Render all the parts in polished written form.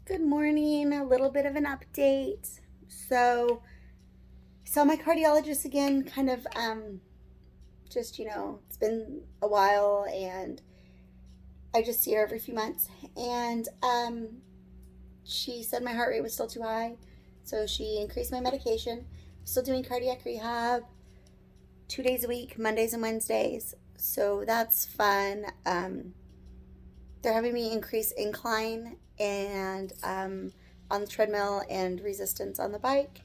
Good morning. A little bit of an update. So, saw my cardiologist again, it's been a while and I just see her every few months. And she said my heart rate was still too high. So, she increased my medication. Still doing cardiac rehab 2 days a week, Mondays and Wednesdays. So, that's fun. They're having me increase incline and on the treadmill and resistance on the bike,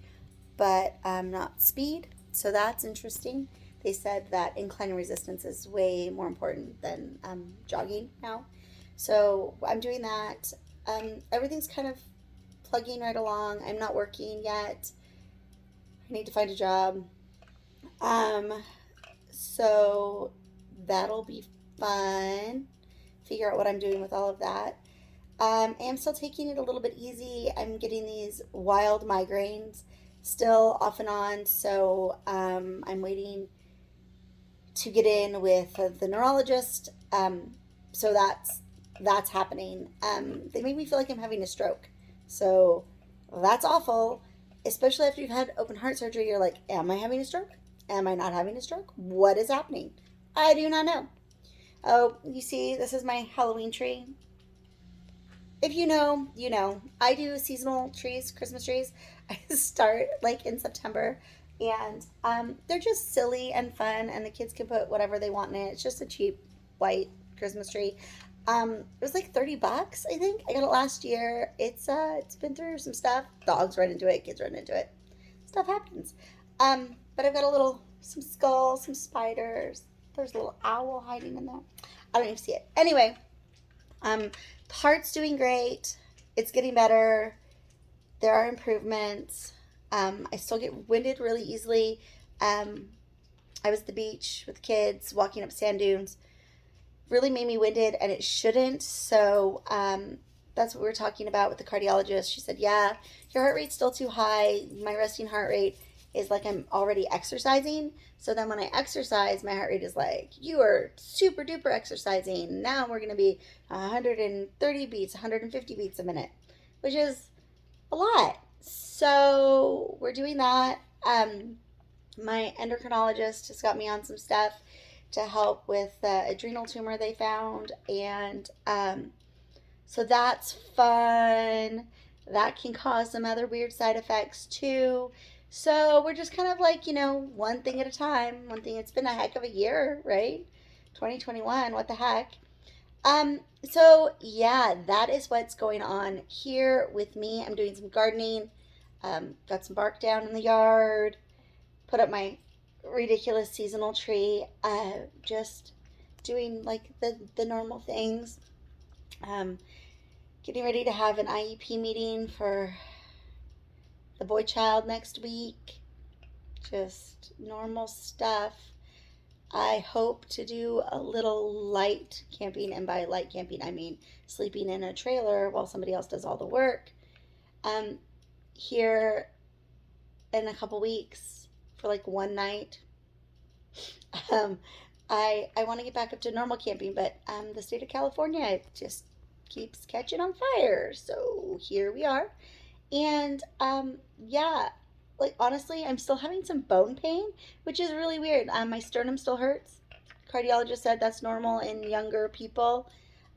but not speed. So that's interesting. They said that incline and resistance is way more important than jogging now. So I'm doing that. Everything's kind of plugging right along. I'm not working yet. I need to find a job. Um, so that'll be fun. Figure out what I'm doing with all of that. I am still taking it a little bit easy. I'm getting these wild migraines still off and on, so I'm waiting to get in with the neurologist. So that's happening. They make me feel like I'm having a stroke, so that's awful. Especially after you've had open heart surgery, you're like, am I having a stroke? Am I not having a stroke? What is happening? I do not know. Oh, you see, this is my Halloween tree. If you know, you know. I do seasonal trees, Christmas trees. I start like in September, and they're just silly and fun, and the kids can put whatever they want in it. It's just a cheap white Christmas tree. It was like $30, I think. I got it last year. It's been through some stuff. Dogs run into it, kids run into it. Stuff happens. But I've got some skulls, some spiders. There's a little owl hiding in there. I don't even see it. Anyway, um, the heart's doing great. It's getting better. There are improvements. I still get winded really easily. Um, I was at the beach with the kids, walking up sand dunes. Really made me winded, and it shouldn't. So that's what we were talking about with the cardiologist. She said, "Yeah, your heart rate's still too high. My resting heart rate is like I'm already exercising. So then when I exercise, my heart rate is like, you are super duper exercising. Now we're going to be 130 beats, 150 beats a minute, which is a lot. So we're doing that. My endocrinologist has got me on some stuff to help with the adrenal tumor they found. And so that's fun. That can cause some other weird side effects too. So we're just kind of like, one thing at a time. One thing. It's been a heck of a year, right? 2021. What the heck? So yeah, that is what's going on here with me. I'm doing some gardening. Got some bark down in the yard. Put up my ridiculous seasonal tree. Just doing like the normal things. Um, Getting ready to have an IEP meeting for the boy child next week. Just normal stuff. I hope to do a little light camping, and by light camping, I mean sleeping in a trailer while somebody else does all the work. Um, Here in a couple weeks for like one night. Um, I want to get back up to normal camping, but the state of California just keeps catching on fire. So here we are. And yeah, like honestly, I'm still having some bone pain, which is really weird. My sternum still hurts. Cardiologist said that's normal in younger people.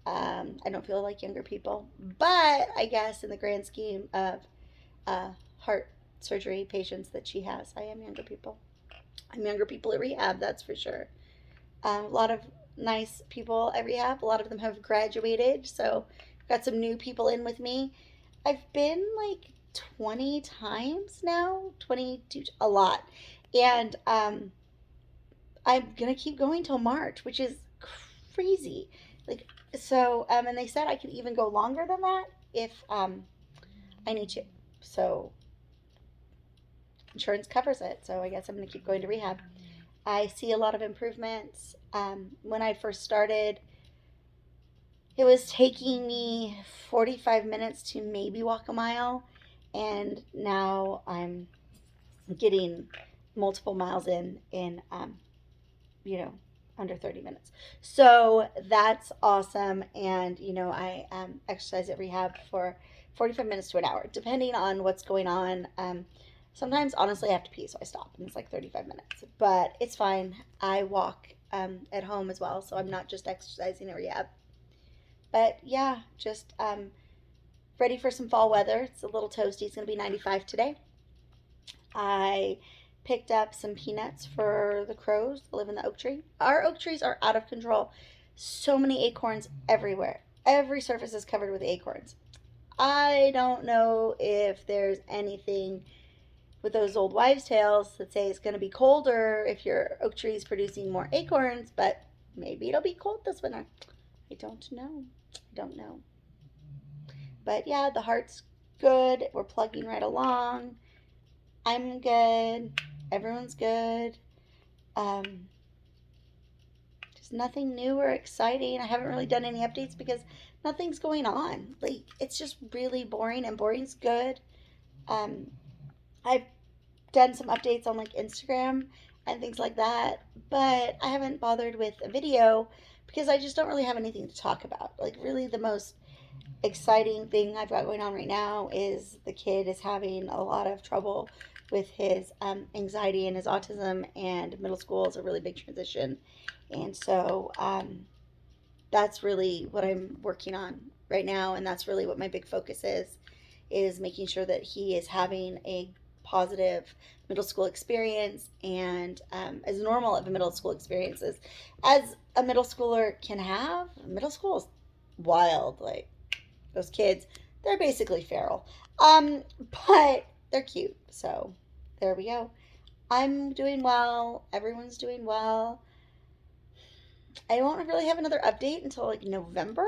I don't feel like younger people, but I guess in the grand scheme of heart surgery patients that she has, I am younger people. I'm younger people at rehab, that's for sure. A lot of nice people at rehab. A lot of them have graduated, so I've got some new people in with me. I've been like 20 times now, 22, a lot. And I'm going to keep going till March, which is crazy. Like, so, and they said I could even go longer than that if I need to. So, insurance covers it. So, I guess I'm going to keep going to rehab. I see a lot of improvements. When I first started, it was taking me 45 minutes to maybe walk a mile, and now I'm getting multiple miles in you know under 30 minutes. So that's awesome. And, I exercise at rehab for 45 minutes to an hour, depending on what's going on. Sometimes, honestly, I have to pee, so I stop, and it's like 35 minutes. But it's fine. I walk at home as well, so I'm not just exercising at rehab. But yeah, just ready for some fall weather. It's a little toasty. It's going to be 95 today. I picked up some peanuts for the crows that live in the oak tree. Our oak trees are out of control. So many acorns everywhere. Every surface is covered with acorns. I don't know if there's anything with those old wives' tales that say it's going to be colder if your oak tree is producing more acorns, but maybe it'll be cold this winter. I don't know. I don't know. But yeah, the heart's good. We're plugging right along. I'm good. Everyone's good. Um, just nothing new or exciting. I haven't really done any updates because nothing's going on. Like, it's just really boring, and boring's good. Um, I've done some updates on like Instagram and things like that, but I haven't bothered with a video because I just don't really have anything to talk about. Like, really, the most exciting thing I've got going on right now is the kid is having a lot of trouble with his anxiety and his autism, and middle school is a really big transition. And so that's really what I'm working on right now, and that's really what my big focus is making sure that he is having a positive middle school experience, and as normal of a middle school experience as a middle schooler can have. Middle school is wild. Like, those kids, they're basically feral. But they're cute. So there we go. I'm doing well. Everyone's doing well. I won't really have another update until like November.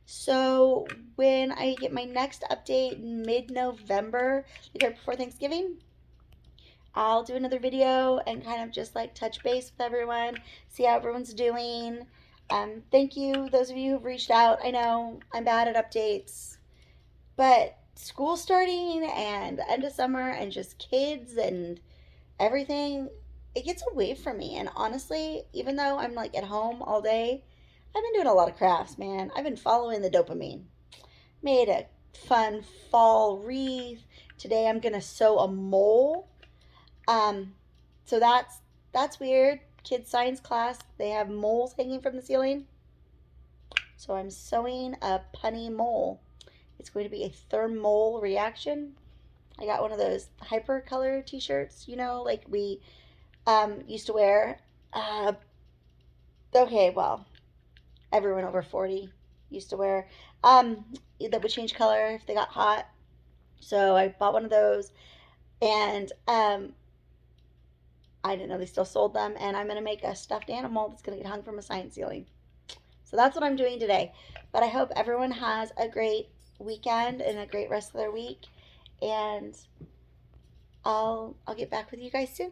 So when I get my next update mid-November, like right before Thanksgiving, I'll do another video and kind of just like touch base with everyone, see how everyone's doing. Thank you, those of you who've reached out. I know I'm bad at updates, but school starting and the end of summer and just kids and everything, it gets away from me. And honestly, even though I'm like at home all day, I've been doing a lot of crafts, man. I've been following the dopamine. Made a fun fall wreath. Today I'm gonna sew a mole. Um, so that's weird. Kids science class, they have moles hanging from the ceiling. So I'm sewing a punny mole. It's going to be a thermal reaction. I got one of those hyper color t-shirts, like we used to wear. Okay, well, everyone over 40 used to wear, that would change color if they got hot. So I bought one of those, and I didn't know they still sold them, and I'm going to make a stuffed animal that's going to get hung from a science ceiling. So that's what I'm doing today. But I hope everyone has a great weekend and a great rest of their week, and I'll get back with you guys soon.